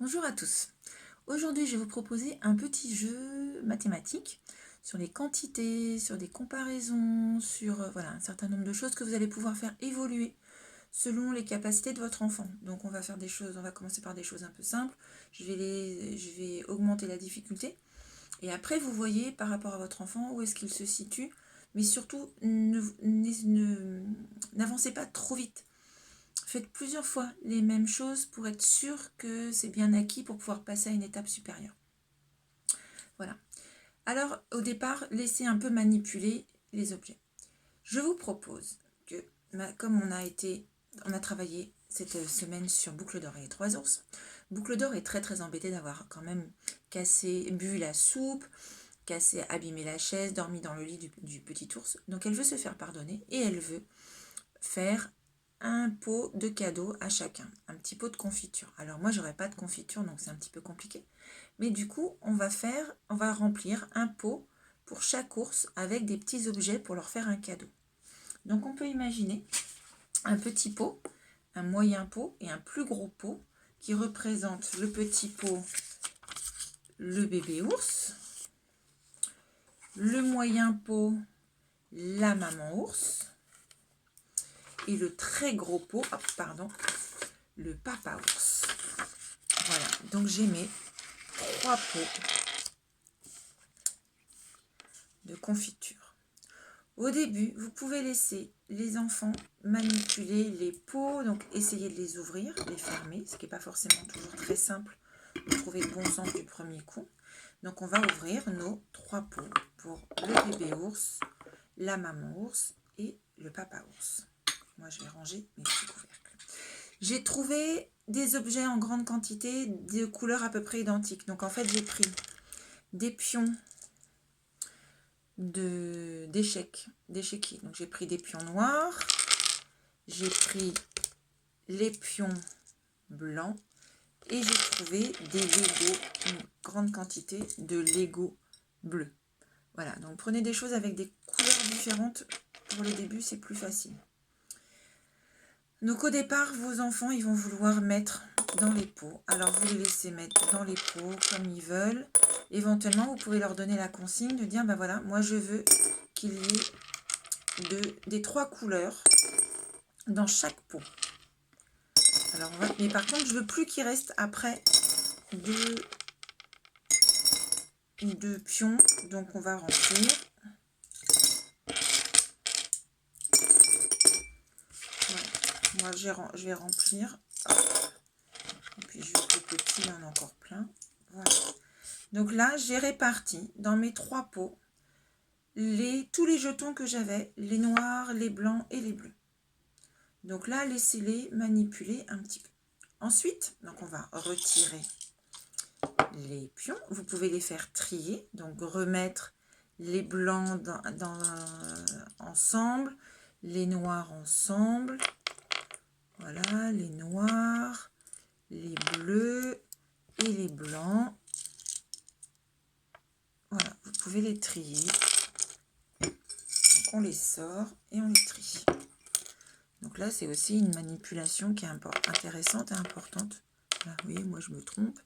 Bonjour à tous. Aujourd'hui, je vais vous proposer un petit jeu mathématique sur les quantités, sur des comparaisons, sur voilà, un certain nombre de choses que vous allez pouvoir faire évoluer selon les capacités de votre enfant. Donc on va faire des choses, on va commencer par des choses un peu simples. Je vais augmenter la difficulté et après vous voyez par rapport à votre enfant où est-ce qu'il se situe, mais surtout n'avancez pas trop vite. Faites plusieurs fois les mêmes choses pour être sûr que c'est bien acquis pour pouvoir passer à une étape supérieure. Voilà. Alors, au départ, laissez un peu manipuler les objets. Je vous propose que, comme on a travaillé cette semaine sur Boucle d'Or et les 3 ours, Boucle d'Or est très très embêtée d'avoir quand même bu la soupe, abîmé la chaise, dormi dans le lit du petit ours. Donc elle veut se faire pardonner et elle veut faire un pot de cadeaux à chacun, un petit pot de confiture. Alors moi j'aurais pas de confiture donc c'est un petit peu compliqué, mais du coup on va remplir un pot pour chaque ours avec des petits objets pour leur faire un cadeau. Donc on peut imaginer un petit pot, un moyen pot et un plus gros pot qui représente le petit pot, le bébé ours, le moyen pot, la maman ours, et le très gros pot, le papa ours. Voilà, donc j'ai mes 3 pots de confiture. Au début, vous pouvez laisser les enfants manipuler les pots, donc essayer de les ouvrir, les fermer, ce qui n'est pas forcément toujours très simple de trouver le bon sens du premier coup. Donc on va ouvrir nos 3 pots pour le bébé ours, la maman ours et le papa ours. Moi je vais ranger mes petits couvercles. J'ai trouvé des objets en grande quantité de couleurs à peu près identiques. Donc en fait j'ai pris des pions d'échiquier. Donc j'ai pris des pions noirs, j'ai pris les pions blancs et j'ai trouvé des Lego, une grande quantité de Lego bleu. Voilà, donc prenez des choses avec des couleurs différentes. Pour le début, c'est plus facile. Donc au départ, vos enfants, ils vont vouloir mettre dans les pots. Alors vous les laissez mettre dans les pots comme ils veulent. Éventuellement, vous pouvez leur donner la consigne de dire, ben voilà, moi je veux qu'il y ait des 3 couleurs dans chaque pot. Alors, mais par contre, je veux plus qu'il reste après deux pions. Donc on va remplir. Voilà. Moi, je vais remplir. Et puis juste le petit, il y en a encore plein. Voilà. Donc là, j'ai réparti dans mes 3 pots tous les jetons que j'avais, les noirs, les blancs et les bleus. Donc là, laissez-les manipuler un petit peu. Ensuite, donc on va retirer les pions. Vous pouvez les faire trier, donc remettre les blancs ensemble, les noirs ensemble. Voilà, les noirs, les bleus et les blancs. Voilà, vous pouvez les trier. Donc on les sort et on les trie. Donc là, c'est aussi une manipulation qui est intéressante et importante. Là, oui, moi je me trompe.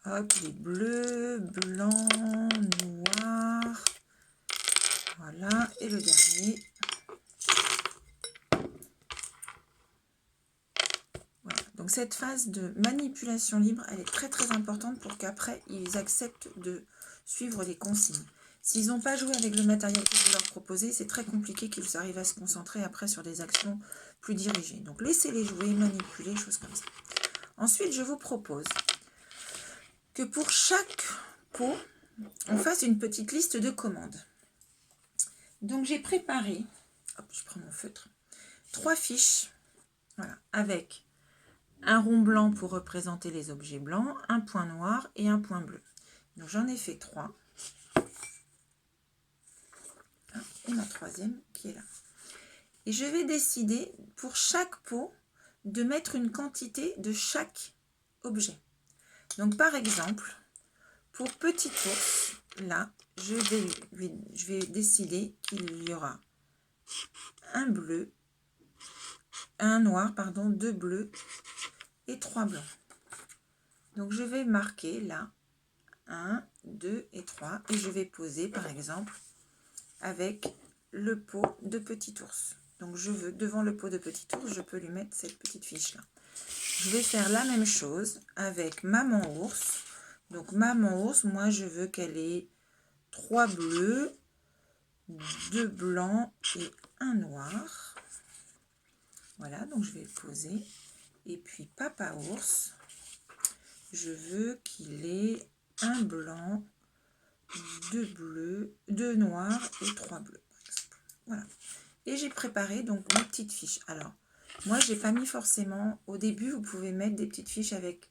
Hop, les bleus, blancs, noirs. Voilà, et le dernier. Voilà, donc cette phase de manipulation libre, elle est très très importante pour qu'après, ils acceptent de suivre les consignes. S'ils n'ont pas joué avec le matériel que vous leur proposez, c'est très compliqué qu'ils arrivent à se concentrer après sur des actions plus dirigées. Donc laissez-les jouer, manipuler, choses comme ça. Ensuite, je vous propose que pour chaque pot, on fasse une petite liste de commandes. Donc j'ai préparé, hop, je prends mon feutre, 3 fiches, voilà, avec un rond blanc pour représenter les objets blancs, un point noir et un point bleu. Donc j'en ai fait 3. Et ma 3e qui est là. Et je vais décider pour chaque pot de mettre une quantité de chaque objet. Donc par exemple, pour petit ours, là, je vais décider qu'il y aura un noir, 2 bleus et 3 blancs. Donc je vais marquer là 1, 2 et 3 et je vais poser par exemple avec le pot de petit ours. Donc je veux devant le pot de petit ours, je peux lui mettre cette petite fiche là. Je vais faire la même chose avec maman ours. Donc maman ours, moi je veux qu'elle ait 3 bleus, 2 blancs et un noir. Voilà, donc je vais le poser. Et puis papa ours, je veux qu'il ait un blanc, 2 bleus, 2 noirs et 3 bleus par exemple. Voilà. Et j'ai préparé donc mes petites fiches. Alors, moi j'ai pas mis forcément, au début vous pouvez mettre des petites fiches avec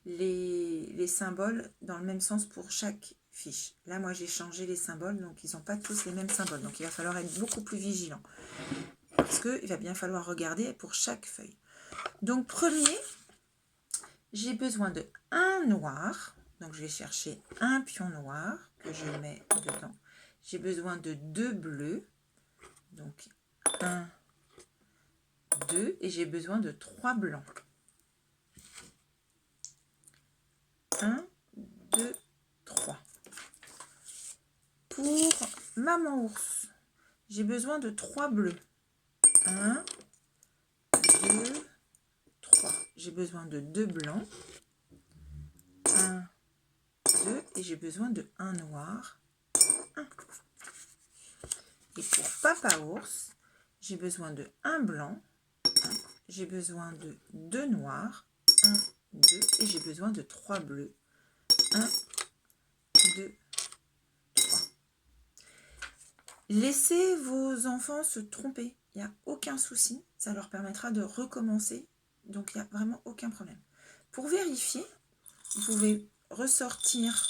les symboles dans le même sens pour chaque fiche. Là moi j'ai changé les symboles, donc ils n'ont pas tous les mêmes symboles. Donc il va falloir être beaucoup plus vigilant. Parce qu'il va bien falloir regarder pour chaque feuille. Donc premier, j'ai besoin de un noir. Donc je vais chercher un pion noir que je mets dedans. J'ai besoin de 2 bleus. Donc 1, 2 et j'ai besoin de 3 blancs. 1, 2, 3. Pour maman ours, j'ai besoin de 3 bleus. 1, 2, 3. J'ai besoin de 2 blancs. 1, 2 et j'ai besoin de 1 noir. 1. Et pour papa ours, j'ai besoin de 1 blanc. J'ai besoin de 2 noirs. 1, 2 et j'ai besoin de 3 bleus. 1, 2, 3. Laissez vos enfants se tromper. Il n'y a aucun souci. Ça leur permettra de recommencer. Donc, il n'y a vraiment aucun problème. Pour vérifier, vous pouvez ressortir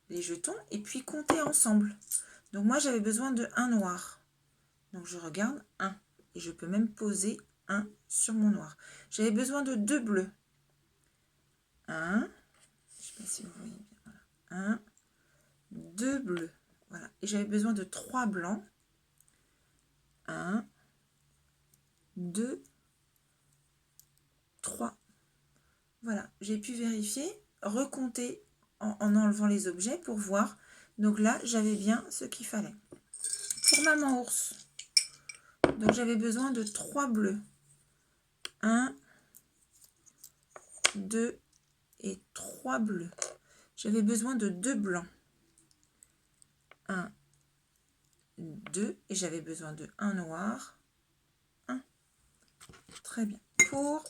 les jetons et puis compter ensemble. Donc, moi, j'avais besoin de 1 noir. Donc, je regarde 1. Et je peux même poser 1 sur mon noir. J'avais besoin de 2 bleus. 1. Je ne sais pas si vous voyez bien. Voilà. 1, 2 bleus. Voilà. Et j'avais besoin de 3 blancs. 1, 2, 3. Voilà, j'ai pu vérifier, recompter en enlevant les objets pour voir. Donc là, j'avais bien ce qu'il fallait. Pour maman ours, donc j'avais besoin de 3 bleus. 1, 2 et 3 bleus. J'avais besoin de 2 blancs. 1, 2 et j'avais besoin de 1 noir. 1. Très bien. Pour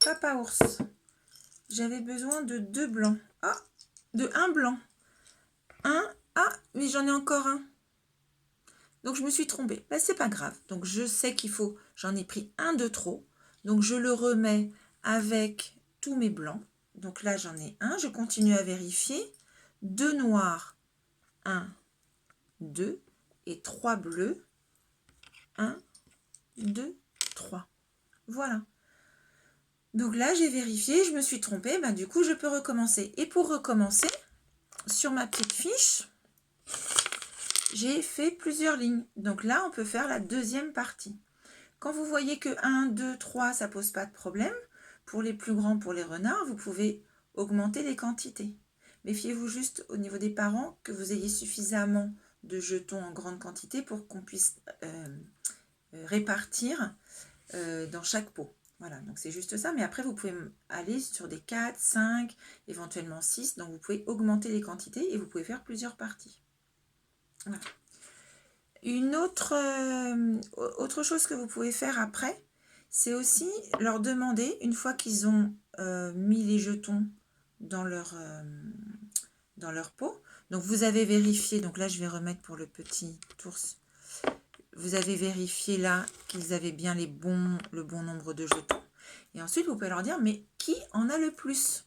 papa ours, j'avais besoin de 2 blancs. Ah, de 1 blanc. 1, ah, mais j'en ai encore un. Donc je me suis trompée. Ben, c'est pas grave. Donc je sais qu'il faut, j'en ai pris un de trop. Donc je le remets avec tous mes blancs. Donc là j'en ai un. Je continue à vérifier. 2 noirs. 1, 2 et 3 bleus. 1, 2, 3. Voilà. Donc là j'ai vérifié, je me suis trompée. Ben, du coup je peux recommencer. Et pour recommencer, sur ma petite fiche, j'ai fait plusieurs lignes. Donc là, on peut faire la deuxième partie. Quand vous voyez que 1, 2, 3, ça pose pas de problème, pour les plus grands, pour les renards, vous pouvez augmenter les quantités. Méfiez-vous juste au niveau des parents que vous ayez suffisamment de jetons en grande quantité pour qu'on puisse répartir dans chaque pot. Voilà, donc c'est juste ça. Mais après, vous pouvez aller sur des 4, 5, éventuellement 6. Donc vous pouvez augmenter les quantités et vous pouvez faire plusieurs parties. Voilà. Une autre chose que vous pouvez faire après, c'est aussi leur demander, une fois qu'ils ont mis les jetons dans leur pot, donc vous avez vérifié, donc là je vais remettre pour le petit ours, vous avez vérifié là qu'ils avaient bien le bon nombre de jetons. Et ensuite vous pouvez leur dire, mais qui en a le plus?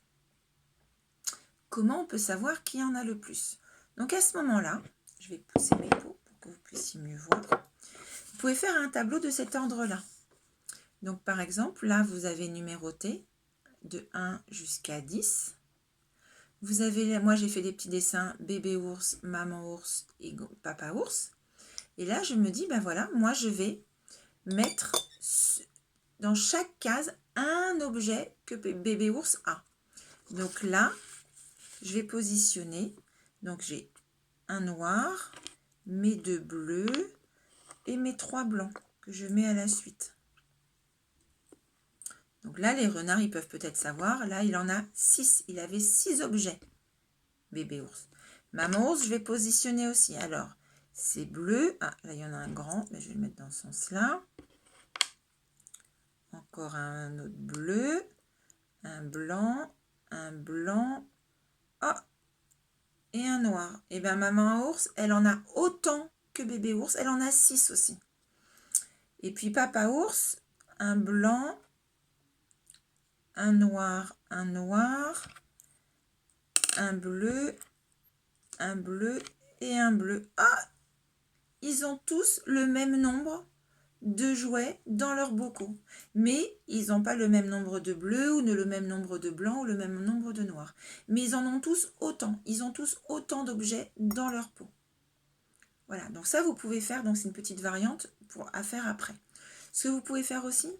Comment on peut savoir qui en a le plus? Donc à ce moment-là, je vais pousser mes pots pour que vous puissiez mieux voir. Vous pouvez faire un tableau de cet ordre-là. Donc par exemple, là vous avez numéroté de 1 jusqu'à 10. Vous avez, moi j'ai fait des petits dessins bébé ours, maman ours et papa ours. Et là je me dis, ben voilà, moi je vais mettre dans chaque case un objet que bébé ours a. Donc là, je vais positionner. Donc j'ai un noir, mes 2 bleus et mes 3 blancs que je mets à la suite. Donc là, les renards, ils peuvent peut-être savoir. Là, il en a 6. Il avait 6 objets, bébé ours. Maman ours, je vais positionner aussi. Alors, c'est bleu. Ah, là, il y en a un grand. Mais je vais le mettre dans ce sens-là. Encore un autre bleu. Un blanc. Oh, et un noir. Et bien, maman ours, elle en a autant que bébé ours. Elle en a 6 aussi. Et puis, papa ours, un blanc, un noir, un bleu et un bleu. Ah, ils ont tous le même nombre de jouets dans leurs bocaux. Mais ils n'ont pas le même nombre de bleus ou le même nombre de blancs ou le même nombre de noirs. Mais ils en ont tous autant. Ils ont tous autant d'objets dans leur pot. Voilà, donc ça vous pouvez faire, donc c'est une petite variante à faire après. Ce que vous pouvez faire aussi,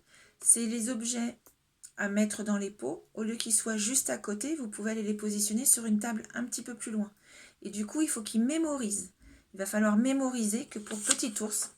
c'est les objets à mettre dans les pots, au lieu qu'ils soient juste à côté, vous pouvez aller les positionner sur une table un petit peu plus loin. Et du coup, il faut qu'ils mémorisent. Il va falloir mémoriser que pour petit ours,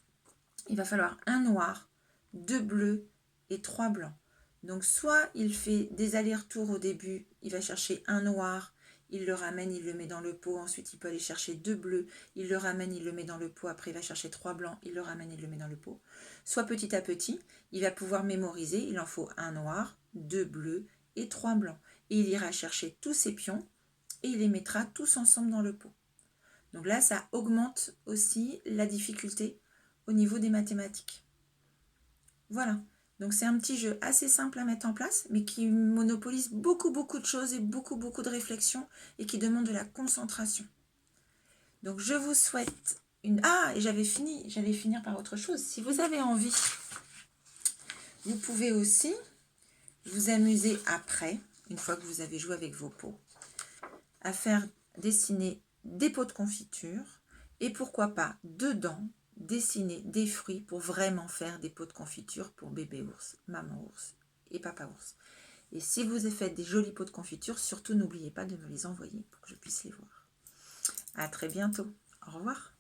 il va falloir un noir, 2 bleus et 3 blancs. Donc soit il fait des allers-retours au début, il va chercher un noir, il le ramène, il le met dans le pot, ensuite il peut aller chercher 2 bleus, il le ramène, il le met dans le pot, après il va chercher 3 blancs, il le ramène, il le met dans le pot. Soit petit à petit, il va pouvoir mémoriser, il en faut un noir, 2 bleus et 3 blancs. Et il ira chercher tous ses pions et il les mettra tous ensemble dans le pot. Donc là, ça augmente aussi la difficulté au niveau des mathématiques. Voilà. Donc c'est un petit jeu assez simple à mettre en place, mais qui monopolise beaucoup de choses et beaucoup de réflexion et qui demande de la concentration. Donc je vous souhaite une... Ah, et j'allais finir par autre chose. Si vous avez envie, vous pouvez aussi vous amuser après, une fois que vous avez joué avec vos pots, à faire dessiner des pots de confiture et pourquoi pas dedans dessiner des fruits pour vraiment faire des pots de confiture pour bébé ours, maman ours et papa ours. Et si vous faites des jolis pots de confiture, surtout n'oubliez pas de me les envoyer pour que je puisse les voir. À très bientôt. Au revoir.